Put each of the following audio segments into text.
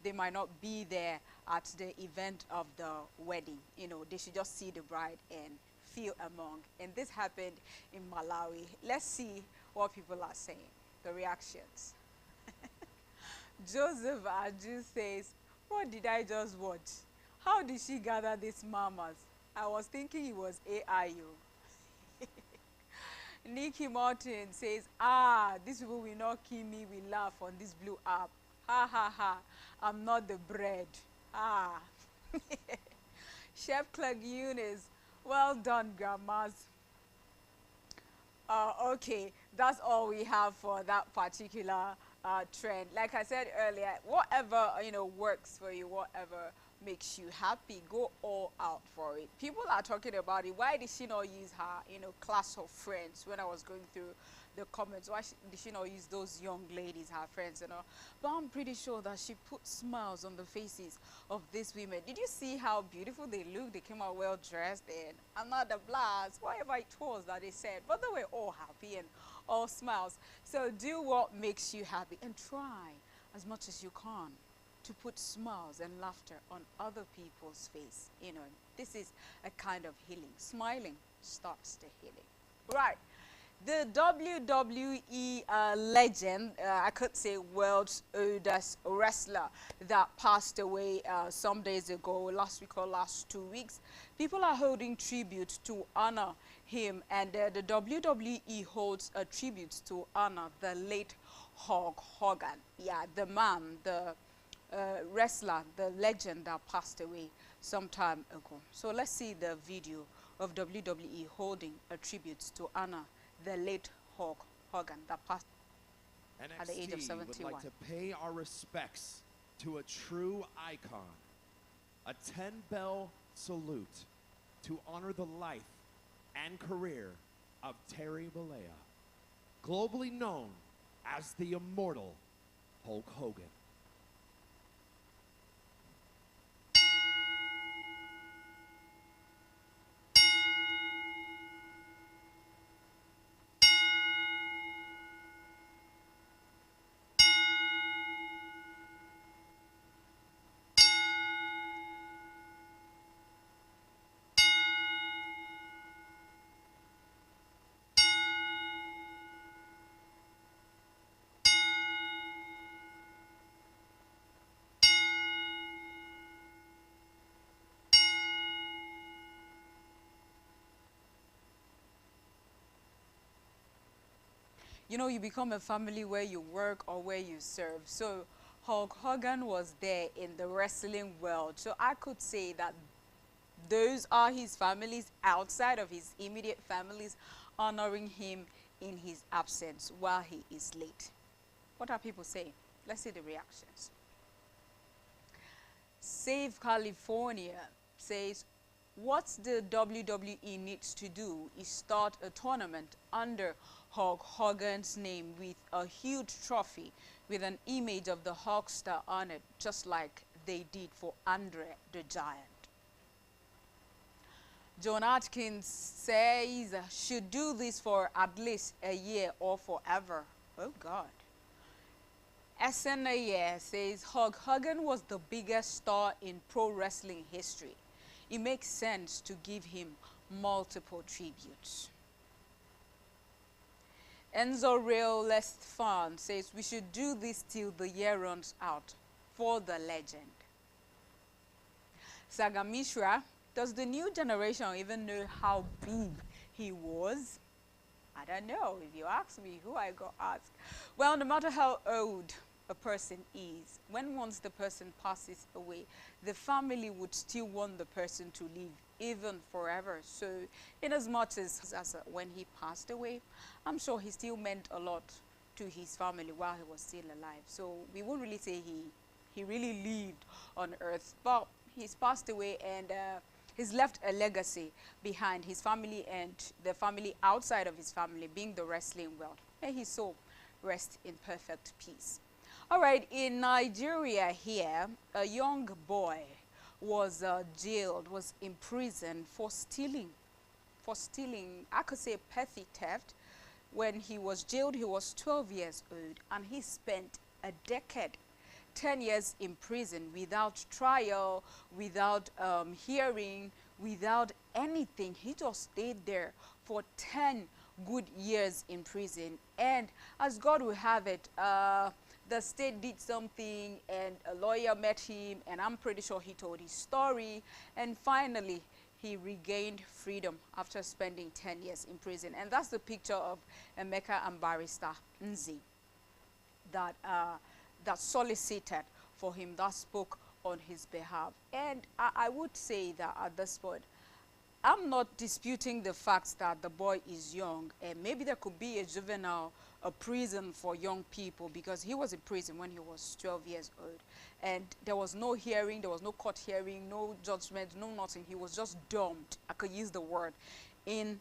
they might not be there at the event of the wedding. You know, they should just see the bride and feel among. And this happened in Malawi. Let's see what people are saying, the reactions. Joseph Aju says, what did I just watch? How did she gather these mamas? I was thinking it was AIU. Nikki Martin says, ah, these people will not kill me, we laugh on this blue app. Ha ha ha, I'm not the bread. Ah. Chef Clegg Eunice, well done, grandmas. Okay, that's all we have for that particular trend. Like I said earlier, whatever, you know, works for you, whatever makes you happy, go all out for it. People are talking about it. Why did she not use her, you know, class of friends? When I was going through the comments, why did she not use those young ladies, her friends, you know? But I'm pretty sure that she put smiles on the faces of these women. Did you see how beautiful they looked? They came out well dressed and another blast, whatever it was that they said, but they were all happy and all smiles. So do what makes you happy and try as much as you can to put smiles and laughter on other people's face. You know, this is a kind of healing. Smiling starts the healing. Right. The WWE legend, I could say world's oldest wrestler that passed away some days ago, last week or last 2 weeks, people are holding tribute to honor him, and the WWE holds a tribute to honor the late Hulk Hogan. Yeah, the man, the wrestler, the legend that passed away some time ago. So let's see the video of WWE holding a tribute to honor the late Hulk Hogan that passed at the age of 71. Would like to pay our respects to a true icon, a 10-bell salute to honor the life and career of Terry Bollea, globally known as the immortal Hulk Hogan. You know, you become a family where you work or where you serve. So Hulk Hogan was there in the wrestling world. So I could say that those are his families outside of his immediate families, honoring him in his absence while he is late. What are people saying? Let's see the reactions. Save California says, what the WWE needs to do is start a tournament under Hulk Hogan's name with a huge trophy with an image of the Hulkster on it, just like they did for Andre the Giant. John Atkins says, should do this for at least a year or forever. Oh God. SNAS says, Hulk Hogan was the biggest star in pro wrestling history. It makes sense to give him multiple tributes. Enzo Real Less Fan says, we should do this till the year runs out for the legend. Saga Mishra, does the new generation even know how big he was? I don't know. If you ask me, who I go ask? Well, no matter how old a person is, when once the person passes away, the family would still want the person to live even forever. So in as much as when he passed away, I'm sure he still meant a lot to his family while he was still alive. So we won't really say he really lived on earth, but he's passed away, and he's left a legacy behind his family and the family outside of his family, being the wrestling world. May his soul rest in perfect peace. All right, in Nigeria here, a young boy was jailed, was imprisoned for stealing, I could say petty theft. When he was jailed, he was 12 years old, and he spent a decade 10 years in prison without trial, without hearing, without anything. He just stayed there for 10 good years in prison. And as God will have it, the state did something and a lawyer met him, and I'm pretty sure he told his story, and finally he regained freedom after spending 10 years in prison. And that's the picture of Emeka and Barrister Nzi that that solicited for him, that spoke on his behalf. And I would say that at this point, I'm not disputing the fact that the boy is young, and maybe there could be a juvenile, a prison for young people, because he was in prison when he was 12 years old. And there was no hearing, there was no court hearing, no judgment, no nothing. He was just dumped, I could use the word, in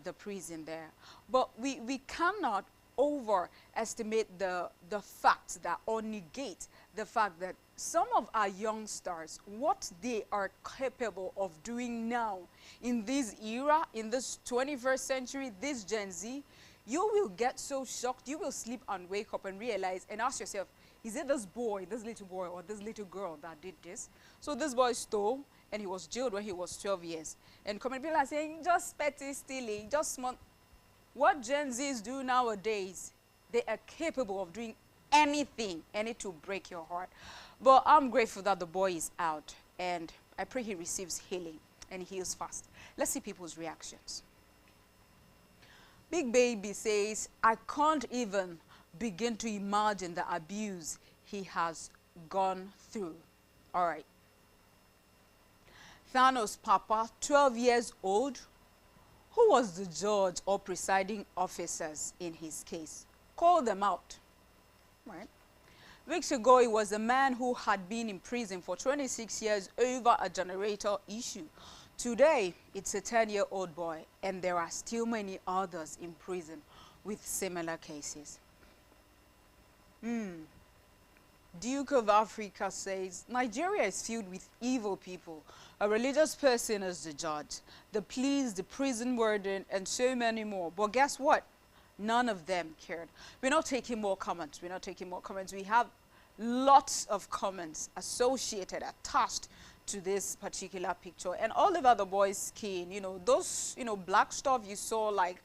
the prison there. But we cannot overestimate the fact that, or negate the fact that some of our youngsters, what they are capable of doing now in this era, in this 21st century, this Gen Z, you will get so shocked. You will sleep and wake up and realize and ask yourself, is it this boy, this little boy, or this little girl that did this? So this boy stole, and he was jailed when he was 12 years. And coming people are saying, just petty stealing, just small. What Gen Zs do nowadays, they are capable of doing anything, and it will break your heart. But I'm grateful that the boy is out, and I pray he receives healing and heals fast. Let's see people's reactions. Big Baby says, I can't even begin to imagine the abuse he has gone through. All right. Thanos Papa, 12 years old. Who was the judge or presiding officers in his case? Call them out. Right. Weeks ago, it was a man who had been in prison for 26 years over a generator issue. Today, it's a 10-year-old boy, and there are still many others in prison with similar cases. Duke of Africa says, Nigeria is filled with evil people. A religious person is the judge, the police, the prison warden, and so many more. But guess what? None of them cared. We're not taking more comments. We're not taking more comments. We have lots of comments associated, attached to this particular picture. And all over the boy's skin, you know, those, you know, black stuff you saw, like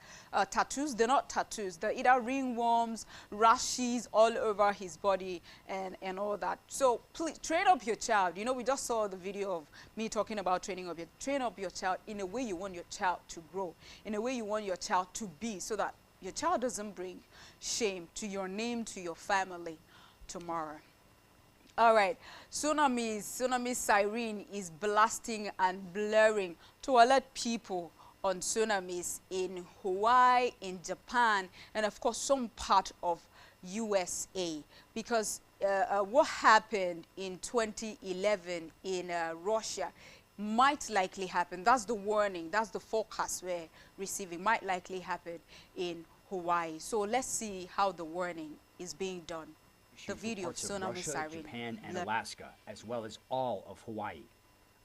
tattoos, they're not tattoos. They're either ringworms, rashes all over his body, and all that. So please train up your child. You know, we just saw the video of me talking about train up your child in a way you want your child to grow, in a way you want your child to be, so that your child doesn't bring shame to your name, to your family tomorrow. All right, tsunami siren is blasting and blaring to alert people on tsunamis in Hawaii, in Japan, and of course some part of USA, because what happened in 2011 in Russia might likely happen. That's the warning, that's the forecast we're receiving, might likely happen in Hawaii. So let's see how the warning is being done. The video of tsunami siren. Japan and Alaska, as well as all of Hawaii.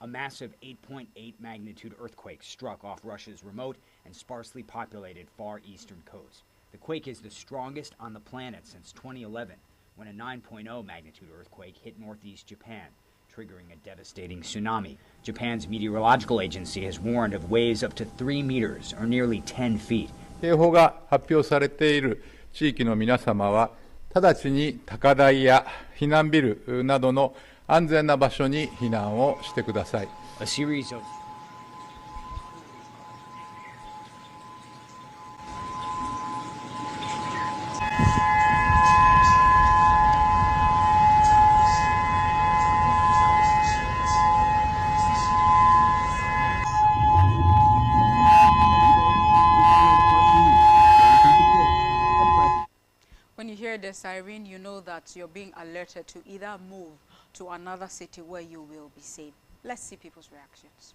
A massive 8.8 magnitude earthquake struck off Russia's remote and sparsely populated far eastern coast. The quake is the strongest on the planet since 2011, when a 9.0 magnitude earthquake hit northeast Japan, triggering a devastating tsunami. Japan's meteorological agency has warned of waves up to 3 meters, or nearly 10 feet. 警報が発表されている地域の皆様は、直ちに高台や避難ビルなどの安全な場所に避難をしてください。A series of The siren, you know that you're being alerted to either move to another city where you will be safe. Let's see people's reactions.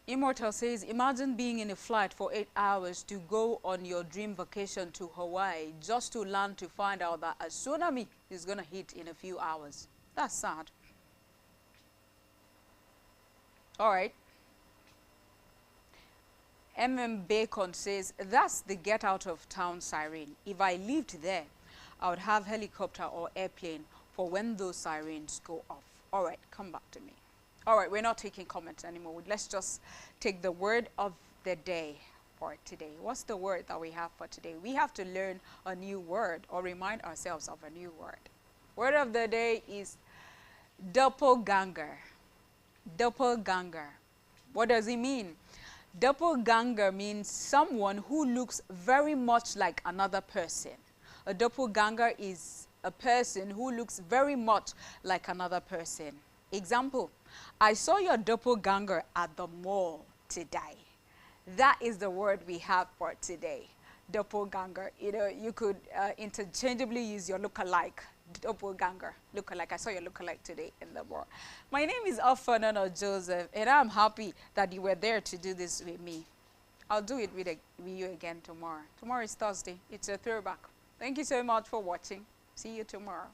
Immortal says, imagine being in a flight for 8 hours to go on your dream vacation to Hawaii, just to land to find out that a tsunami is going to hit in a few hours. That's sad. All right. MM Bacon says, that's the get out of town siren. If I lived there, I would have helicopter or airplane for when those sirens go off. All right, come back to me. All right, we're not taking comments anymore. Let's just take the word of the day for today. What's the word that we have for today? We have to learn a new word or remind ourselves of a new word. Word of the day is doppelganger. Doppelganger. What does it mean? Doppelganger means someone who looks very much like another person. A doppelganger is a person who looks very much like another person. Example, I saw your doppelganger at the mall today. That is the word we have for today. Doppelganger. You know, you could interchangeably use your lookalike. Doppelganger. Lookalike. I saw your lookalike today in the mall. My name is Alfonso Joseph, and I'm happy that you were there to do this with me. I'll do it with you again tomorrow. Tomorrow is Thursday. It's a throwback. Thank you so much for watching. See you tomorrow.